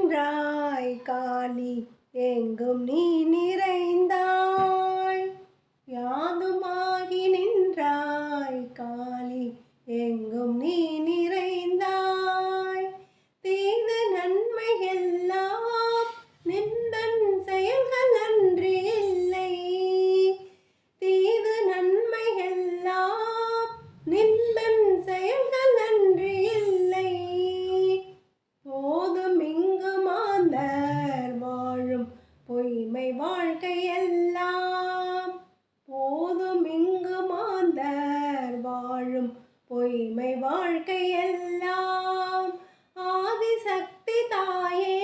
நின்றாய் காளி எங்கும் நீ நிறைந்தாய். யாதுமாகி நின்றாய் காளி எங்கும் நீ நிறைந்தாய். தீது நன்மை எல்லாம் நின்றன் செயல்கள் அன்றி இல்லை. தீது நன்மை எல்லாம் நின்றன் செயல்கள் அன்றி இல்லை. போதும் இங்கு மாந்தர் வாழும் பொய்மை வாழ்க்கை எல்லாம். போதும் இங்கு மாந்தர் வாழும் பொய்மை வாழ்க்கை எல்லாம். ஆதிசக்தி தாயே